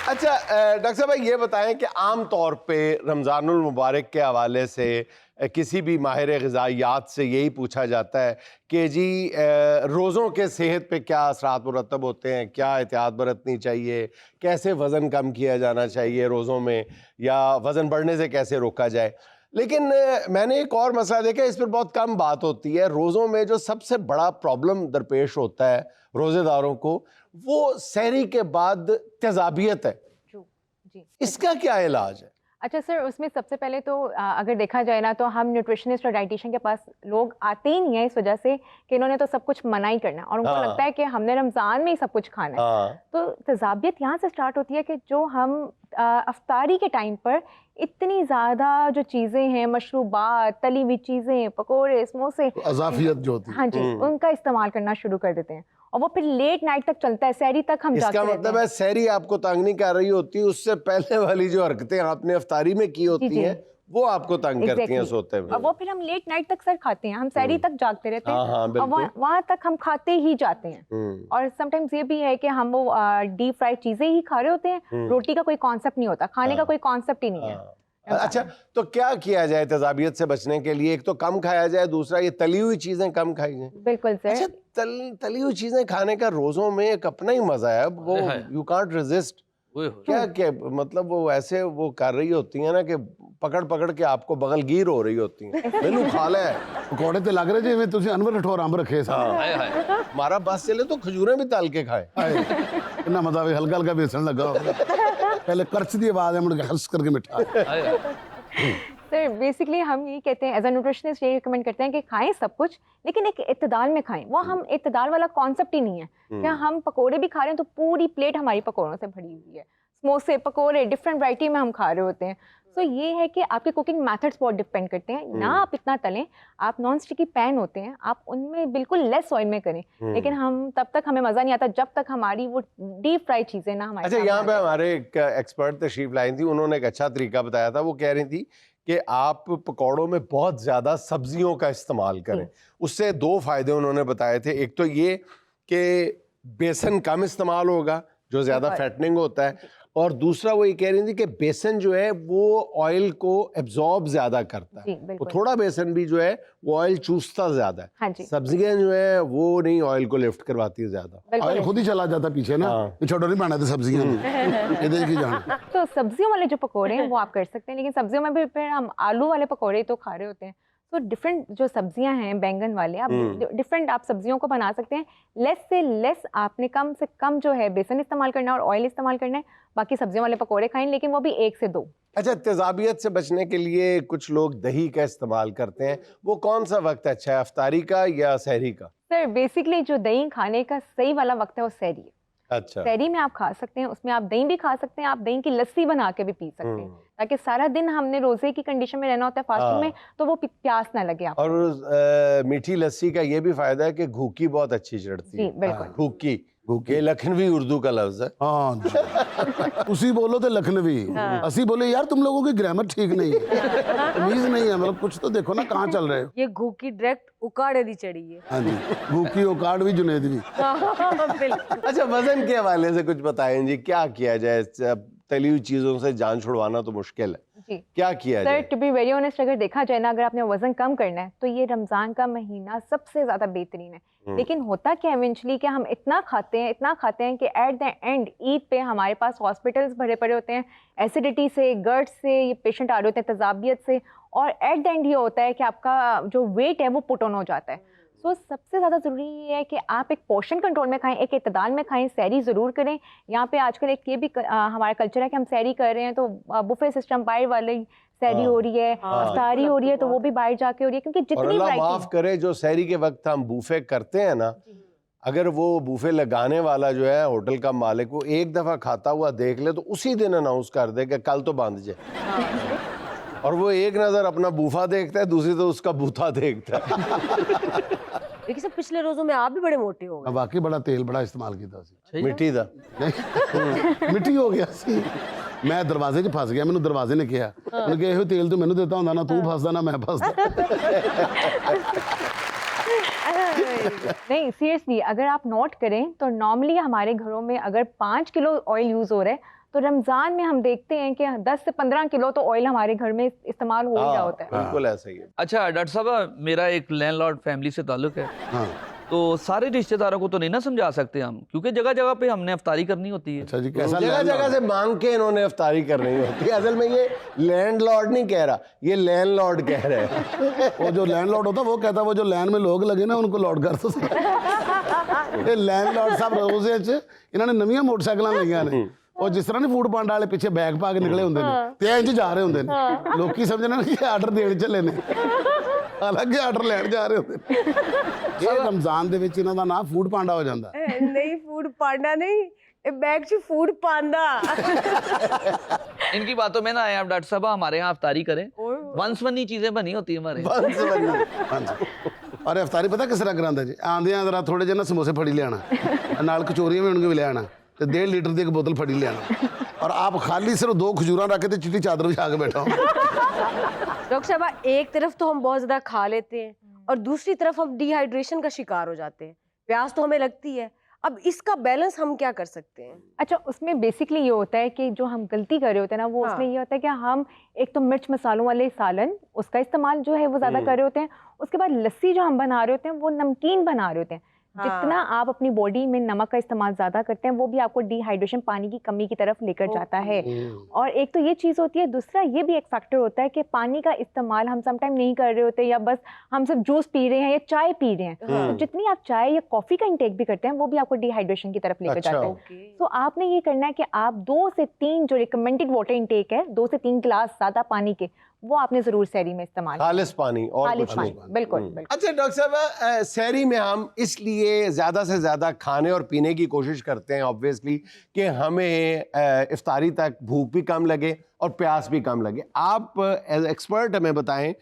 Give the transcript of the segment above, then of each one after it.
अच्छा डॉक्टर साहब भाई ये बताएं कि आम तौर पे रमज़ानुल मुबारक के हवाले से किसी भी माहिर ग़िज़ाइयात से यही पूछा जाता है कि जी रोज़ों के सेहत पे क्या असरात मुरतब होते हैं, क्या एहतियात बरतनी चाहिए, कैसे वज़न कम किया जाना चाहिए रोज़ों में, या वज़न बढ़ने से कैसे रोका जाए। लेकिन मैंने एक और मसला देखा, इस पर बहुत कम बात होती है। रोज़ों में जो सबसे बड़ा प्रॉब्लम दरपेश होता है रोज़ेदारों को, वो सहरी के बाद तेज़ाबियत है। जी। इसका क्या इलाज है? अच्छा सर, उसमें सबसे पहले तो अगर देखा जाए ना, तो हम न्यूट्रिशनिस्ट और डाइटिशियन के पास लोग आते ही नहीं है इस वजह से कि इन्होंने तो सब कुछ मना ही करना है और उनको लगता है कि हमने रमज़ान में ही सब कुछ खाना है। तो तेज़ाबियत यहाँ से स्टार्ट होती है कि जो हम अफ्तारी के टाइम पर इतनी ज़्यादा जो चीज़ें हैं, मशरूबात, तली हुई चीज़ें, पकोड़े, समोसे, अज़ाफ़ियत जो होती है, हाँ जी, उनका इस्तेमाल करना शुरू कर देते हैं और वो फिर लेट नाइट तक चलता है, सहरी तक हम जागते इसका रहते मतलब हैं। है सहरी आपको तंग नहीं कर रही होती, उससे पहले वाली जो हरकतें आपने अफ्तारी में की होती जी। हैं वो आपको तंग करती हैं सोते में। और वो फिर हम लेट नाइट तक सर खाते हैं, हम सहरी तक जागते रहते हैं। हाँ, और बिल्कुल। वहाँ तक हम खाते ही जाते हैं। और समटाइम्स ये भी है कि हम वो डीप फ्राइड चीजें ही खा रहे होते हैं, रोटी का कोई कॉन्सेप्ट नहीं होता, खाने का कोई कॉन्सेप्ट ही नहीं है। अच्छा, तो क्या किया जाए तेज़ाबियत से बचने के लिए? एक तो कम खाया जाए, दूसरा ये तली हुई चीजें कम खाई जाए। बिल्कुल सर। अच्छा, तली हुई चीजें खाने का रोजों में एक अपना ही मजा है, वो यू कांट रेजिस्ट। क्या क्या मतलब वो ऐसे वो कर रही होती है ना कि पकड़ पकड़ के आपको बगलगीर हो रही होती हैं। मैनू खा ले पकौड़े तो लग रहे जिवें तुसीं अनवर ठोर अंब रखे साहब। हमारा बस चले तो खजूरें भी तल के खाए। इन्ना मजा भी हल्का हल्का बेसन लगा होगा। पहले करच दी आवाज है, मुड़ के हंस करके मिठा। सर बेसिकली हम ये कहते हैं एज अ न्यूट्रिशनिस्ट, ये रिकमेंड करते हैं कि खाएं सब कुछ, लेकिन एक इत्तेदाल में खाएं। वो हम इत्तेदाल वाला कॉन्सेप्ट ही नहीं है। क्या हम पकोड़े भी खा रहे हैं तो पूरी प्लेट हमारी पकोड़ों से भरी हुई है, समोसे, पकोड़े, डिफरेंट वैरायटी में हम खा रहे होते हैं। तो ये है कि आपके कुकिंग मेथड्स बहुत डिपेंड करते हैं ना। आप इतना तलें, आप नॉन स्टिकी पैन होते हैं, आप उनमें बिल्कुल लेस ऑयल में करें, लेकिन हम तब तक हमें मज़ा नहीं आता जब तक हमारी वो डीप फ्राई चीज़ें ना हमारे। अच्छा, यहाँ पे हमारे एक एक्सपर्ट तशरीफ लाई थी, उन्होंने एक अच्छा तरीका बताया था। वो कह रही थी कि आप पकौड़ों में बहुत ज़्यादा सब्जियों का इस्तेमाल करें। उससे दो फायदे उन्होंने बताए थे। एक तो ये कि बेसन कम इस्तेमाल होगा जो ज़्यादा फैटनिंग होता है, और दूसरा वो ये कह रही थी कि बेसन जो है वो ऑयल को एब्जॉर्ब ज़्यादा करता है। वो थोड़ा बेसन भी जो है वो ऑयल चूसता ज़्यादा है। हाँ जी। सब्जियां जो है वो नहीं ऑयल को लिफ्ट करवाती है ज़्यादा। ऑयल खुद ही चला जाता पीछे ना, छोड़ो नहीं पाना तो सब्जियां इधर की जान। तो सब्जियों वाले जो पकोड़े हैं वो आप कर सकते हैं, लेकिन सब्जियों में भी फिर हम आलू वाले पकोड़े तो खा रहे होते हैं। तो डिफरेंट जो सब्जियां हैं, बैंगन वाले, आप डिफरेंट आप सब्जियों को बना सकते हैं। लेस से लेस आपने कम से कम जो है बेसन इस्तेमाल करना है और ऑयल इस्तेमाल करना है। बाकी सब्जियों वाले पकोड़े खाएं, लेकिन वो भी 1 से 2। अच्छा, तेज़ाबियत से बचने के लिए कुछ लोग दही का इस्तेमाल करते हैं, वो कौन सा वक्त अच्छा है, अफ्तारी का या सहरी का? सर बेसिकली जो दही खाने का सही वाला वक्त है वो सहरी है। अच्छा, सहरी में आप खा सकते हैं, उसमें आप दही भी खा सकते हैं, आप दही की लस्सी बना के भी पी सकते हैं, ताकि सारा दिन हमने रोजे की कंडीशन में रहना होता है, फास्टिंग में, तो वो प्यास ना लगे आपको। और मीठी लस्सी का ये भी फायदा है कि घूकी बहुत अच्छी चढ़ती है। बिल्कुल। घूकी, ये लखनवी उर्दू का लफ्ज है। हाँ जी। उसी बोलो तो लखनवी, असी बोले यार तुम लोगों की ग्रामर ठीक नहीं है, तमीज नहीं है, मतलब कुछ तो देखो ना कहाँ चल रहे हो। ये घूकी डायरेक्ट उकाड़े दी चढ़ी है। हाँ जी, भूखी उकाड़ भी जुनेद भी। अच्छा, वजन के हवाले से कुछ बताएं जी, क्या किया जाए? तली हुई चीजों से जान छुड़वाना तो मुश्किल है, जी क्या किया सर, जाए? टू बी वेरी ऑनेस्ट, अगर देखा जाए ना, अगर आपने वजन कम करना है तो ये रमजान का महीना सबसे ज्यादा बेहतरीन है। लेकिन होता क्या इवेंचुअली कि हम इतना खाते हैं कि एट द एंड ईद पे हमारे पास हॉस्पिटल्स भरे पड़े होते हैं, एसिडिटी से, गर्ट से ये पेशेंट आ रहे होते हैं, तेजाबियत से, और एट द एंड ये होता है कि आपका जो वेट है वो पुट ऑन हो जाता है। तो सबसे ज़्यादा ज़रूरी ये है कि आप एक पोर्शन कंट्रोल में खाएं, एक इत्तेदाल में खाएं, सहरी ज़रूर करें। यहाँ पे आजकल एक ये भी हमारा कल्चर है कि हम सहरी कर रहे हैं तो बुफे सिस्टम बाहर वाली सहरी हो रही है, अफ्तारी हो रही है, तो वो भी बाहर जाके हो रही है, क्योंकि जितनी अल्लाह माफ करे जो सहरी के वक्त हम बूफे करते हैं ना, अगर वो बूफे लगाने वाला जो है होटल का मालिक, वो एक दफा खाता हुआ देख ले तो उसी दिन अनाउंस कर दे कि कल तो बंद जाए। और वो एक नजर अपना बूफा देखता है, दूसरी तो उसका बूथा देखता है। लेकिन सब पिछले रोजों में आप भी बड़े मोटे हो गए। वाकई बड़ा तेल बड़ा इस्तेमाल किया मिट्टी दा मिट्टी हो गया सी। मैं दरवाजे 'च फस गया, मैंने दरवाजे ने कहा, उन्हें कहा ਇਹੋ तेल तो मैंने देता ਹੁੰਦਾ ना तू फसदा ना मैं फसदा। नहीं सीरियसली, अगर आप नोट करें तो नॉर्मली हमारे घरों में अगर 5 किलो ऑयल यूज हो रहा है तो रमज़ान में हम देखते हैं कि 10 से 15 किलो तो ऑयल हमारे घर में इस्तेमाल हो ही रहा होता है। बिल्कुल ऐसा ही है। अच्छा डॉक्टर साहब, मेरा एक लैंडलॉर्ड फैमिली से ताल्लुक है, हाँ तो सारे रिश्तेदारों को तो नहीं ना समझा सकते हम, क्योंकि जगह जगह पे हमने अफ्तारी करनी होती है। अच्छा जी, कैसा जगह जगह से मांग के इन्होंने इफ्तारी करनी होती है। असल में ये लैंडलॉर्ड नहीं कह रहा, ये लैंडलॉर्ड कह रहे हैं। वो जो लैंडलॉर्ड होता वो कहता वो जो लैंड में लोग लगे ना उनको लॉर्ड कर दो। ये लैंडलॉर्ड साहब रोजे च इन्होंने नवीं मोटरसाइकिल लईਆਂ ਨੇ ਉਹ ਜਿਸ ਤਰ੍ਹਾਂ ਨਹੀਂ ਫੂਡ ਪਾਂਡਾ ਵਾਲੇ ਪਿੱਛੇ ਬੈਗ ਪਾ ਕੇ ਨਿਕਲੇ ਹੁੰਦੇ ਨੇ ਤੇ ਇੰਜ ਜਾ ਰਹੇ ਹੁੰਦੇ ਨੇ ਲੋਕੀ ਸਮਝਣਾ ਕਿ ਆਰਡਰ ਦੇਣ ਚੱਲੇ ਨੇ ਹਾਲਾਂਕਿ ਆਰਡਰ ਲੈਣ ਜਾ ਰਹੇ ਹੁੰਦੇ ਨੇ। ਇਹ ਰਮਜ਼ਾਨ ਦੇ ਵਿੱਚ ਇਹਨਾਂ ਦਾ ਨਾਮ ਫੂਡ ਪਾਂਡਾ ਹੋ ਜਾਂਦਾ। नहीं फूड पांडा नहीं, बैग च फूड पांडा। इनकी बातों में ना आए आप डॉक्टर साहब, हमारे यहाँ अफ्तारी करें, वंशवनी चीजें बनी होती है हमारे यहाँ। ਹਾਂਜੀ ਔਰ ਇਫਤਾਰੀ ਪਤਾ ਕਿਸ ਤਰ੍ਹਾਂ ਕਰਾਂਦਾ ਜੀ, ਆਂਦਿਆਂ ਜ਼ਰਾ ਥੋੜੇ ਜਿਹੇ ਨਾ ਸਮੋਸੇ ਫੜੀ ਲਿਆਣਾ, ਨਾਲ ਕਚੋਰੀਆਂ ਵੀ ਉਹਨਾਂ ਵੀ ਲਿਆਣਾ ਤੇ 1.5 ਲੀਟਰ ਦੀ ਇੱਕ ਬੋਤਲ ਫੜੀ ਲਿਆਣਾ ਔਰ ਆਪ ਖਾਲੀ ਸਿਰਫ 2 ਖਜੂਰਾਂ ਰੱਖ ਕੇ ਤੇ ਚਿੱਟੀ ਚਾਦਰ ਵਿਛਾ ਕੇ ਬੈਠਾ ਹੋ। डॉक्टर साहब, एक तरफ तो हम बहुत ज्यादा खा लेते हैं और दूसरी तरफ हम डिहाइड्रेशन का शिकार हो जाते हैं। प्यास तो हमें लगती है, अब इसका बैलेंस हम क्या कर सकते हैं? अच्छा, उसमें बेसिकली ये होता है कि जो हम गलती कर रहे होते हैं ना, वो हाँ। उसमें ये होता है कि हम एक तो मिर्च मसालों वाले सालन उसका इस्तेमाल जो है वो ज़्यादा कर रहे होते हैं। उसके बाद लस्सी जो हम बना रहे होते हैं वो नमकीन बना रहे होते हैं। हाँ। जितना आप अपनी बॉडी में नमक का इस्तेमाल ज़्यादा करते हैं वो भी आपको डिहाइड्रेशन, पानी की कमी की तरफ लेकर जाता है। और एक तो ये चीज़ होती है, दूसरा ये भी एक फैक्टर होता है कि पानी का इस्तेमाल हम समटाइम नहीं कर रहे होते, या बस हम सिर्फ जूस पी रहे हैं या चाय पी रहे हैं। तो जितनी आप चाय या कॉफ़ी का इंटेक भी करते हैं वो भी आपको डिहाइड्रेशन की तरफ लेकर अच्छा। जाता है। ओके। तो आपने ये करना है कि आप 2 से 3 जो रिकमेंडेड वाटर इंटेक है, 2 से 3 गिलास ज़्यादा पानी के, वो आपने ज़रूर सहरी में इस्तेमाल करना है। खालिस पानी और खालिस कुछ पानी, नहीं। बिल्कुल बिल्कुल। अच्छा डॉक्टर साहब, सहरी में हम इसलिए ज़्यादा से ज़्यादा खाने और पीने की कोशिश करते हैं ऑब्वियसली कि हमें इफ्तारी तक भूख भी कम लगे और प्यास भी कम लगे। आप एज एक्सपर्ट हमें बताएं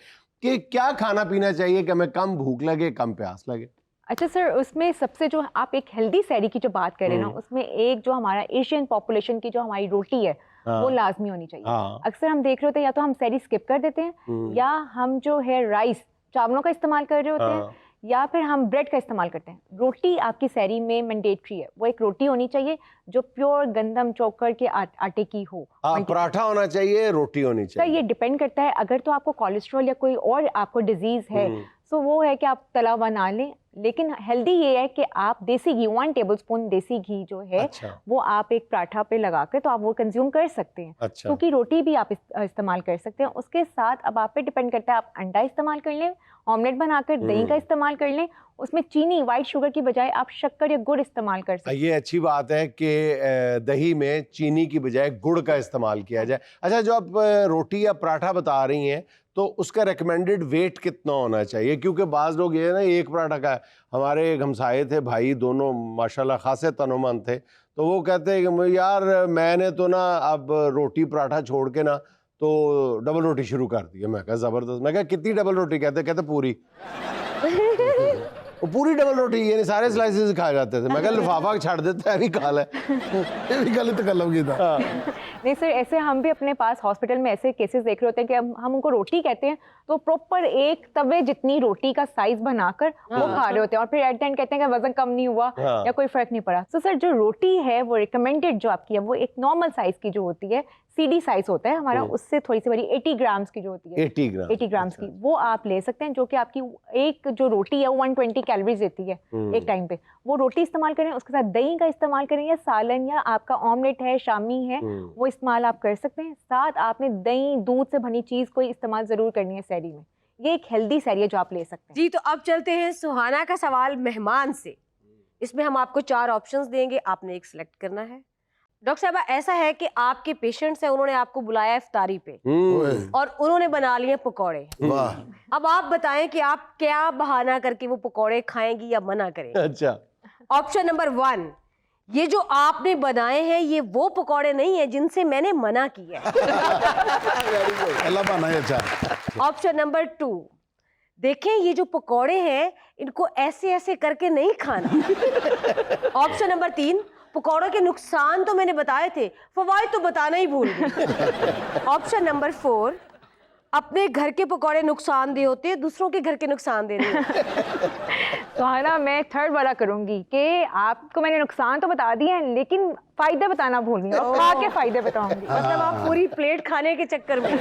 कि क्या खाना पीना चाहिए कि हमें कम भूख लगे, कम प्यास लगे? अच्छा सर, उसमें सबसे जो आप एक हेल्दी सहरी की जो बात करें ना, उसमें एक जो हमारा एशियन पॉपुलेशन की जो हमारी रोटी है वो लाजमी होनी चाहिए। हाँ। अक्सर हम देख रहे होते हैं या तो हम सहरी स्किप कर देते हैं, या हम जो है राइस, चावलों का इस्तेमाल कर रहे होते हैं, या फिर हम ब्रेड का इस्तेमाल करते हैं। रोटी आपकी सहरी में मैंडेटरी है, वो एक रोटी होनी चाहिए जो प्योर गंदम चोकर के आटे की हो। पराठा होना चाहिए, रोटी होनी सर चाहिए। ये डिपेंड करता है, अगर तो आपको कोलेस्ट्रॉल या कोई और आपको डिजीज है तो वो है कि आप तला हुआ ना लें, लेकिन हेल्दी ये है कि आप देसी घी, 1 टेबलस्पून देसी घी जो है अच्छा। वो आप एक पराठा पे लगाकर तो आप वो कंज्यूम कर सकते हैं। अच्छा। क्योंकि रोटी भी आप इस्तेमाल कर सकते हैं। उसके साथ अब आप पे डिपेंड करता है, आप अंडा इस्तेमाल कर लें, ऑमलेट बनाकर दही का इस्तेमाल कर लें, उसमें चीनी, वाइट शुगर की बजाय आप शक्कर या गुड़ इस्तेमाल कर सकते हैं। ये अच्छी बात है कि दही में चीनी की बजाय गुड़ का इस्तेमाल किया जाए। अच्छा, जो आप रोटी या पराठा बता रही हैं तो उसका रिकमेंडेड वेट कितना होना चाहिए? क्योंकि बाज़ लोग ये है ना, एक पराठा का, हमारे एक हमसाये थे भाई, दोनों माशाल्लाह खासे तनोमंद थे, तो वो कहते हैं कि यार मैंने तो ना अब रोटी पराठा छोड़ के ना तो डबल रोटी शुरू कर दी है। मैं कहा ज़बरदस्त। मैं कहा कितनी डबल रोटी? कहते पूरी। वो पूरी डबल रोटी, यानी सारे स्लाइसेस खाए जाते थे। मैं कहा लिफाफा छाड़ देता है, भी खा ले। ये भी गलत कलम की था। नहीं सर, ऐसे हम भी अपने पास हॉस्पिटल में ऐसे केसेस देख रहे होते हैं कि हम उनको रोटी कहते हैं तो प्रॉपर एक तवे जितनी रोटी का साइज बनाकर वो खा रहे होते हैं, और फिर एट द एंड कहते हैं कि वजन कम नहीं हुआ या कोई फर्क नहीं पड़ा। तो सर जो रोटी है वो रिकमेंडेड जो आपकी है वो एक नॉर्मल साइज की जो होती है, CD साइज होता है हमारा, उससे थोड़ी सी बड़ी 80 ग्राम्स की जो होती है, 80 ग्राम्स की, वो आप ले सकते हैं, जो कि आपकी एक जो रोटी है वो 120 कैलोरीज देती है एक टाइम पे। वो रोटी इस्तेमाल करें, उसके साथ दही का इस्तेमाल करें, या सालन या आपका ऑमलेट है, शामी है, वो इस्तेमाल आप कर सकते हैं। साथ आपने दही, दूध से बनी चीज़ कोई इस्तेमाल ज़रूर करनी है सहरी में। ये एक हेल्दी सहरी है जो आप ले सकते हैं। जी, तो अब चलते हैं सुहाना का सवाल मेहमान से। इसमें हम आपको 4 ऑप्शंस देंगे, आपने एक सिलेक्ट करना है। डॉक्टर साहब, ऐसा है कि आपके पेशेंट्स हैं, उन्होंने आपको बुलाया इफ्तारी पे और उन्होंने बना लिए पकौड़े। वाह। अब आप बताएं कि आप क्या बहाना करके वो पकौड़े खाएंगी या मना करेंगी? अच्छा। ऑप्शन नंबर 1, ये जो आपने बनाए हैं ये वो पकौड़े नहीं है जिनसे मैंने मना किया है। अल्लाह बना है। अच्छा। ऑप्शन नंबर 2, देखें ये जो पकौड़े हैं इनको ऐसे ऐसे करके नहीं खाना। ऑप्शन नंबर 3, पकौड़ों के नुकसान तो मैंने बताए थे, फवाइद तो बताना ही भूल गई। ऑप्शन नंबर 4, अपने घर के पकौड़े नुकसानदेह होते हैं, दूसरों के घर के नुकसानदेह नहीं होते। तो है ना, मैं थर्ड वाला करूंगी कि आपको मैंने नुकसान तो बता दिए हैं लेकिन फायदे बताना भूल गई और खा के फायदे बताऊंगी। मतलब आप पूरी प्लेट खाने के चक्कर में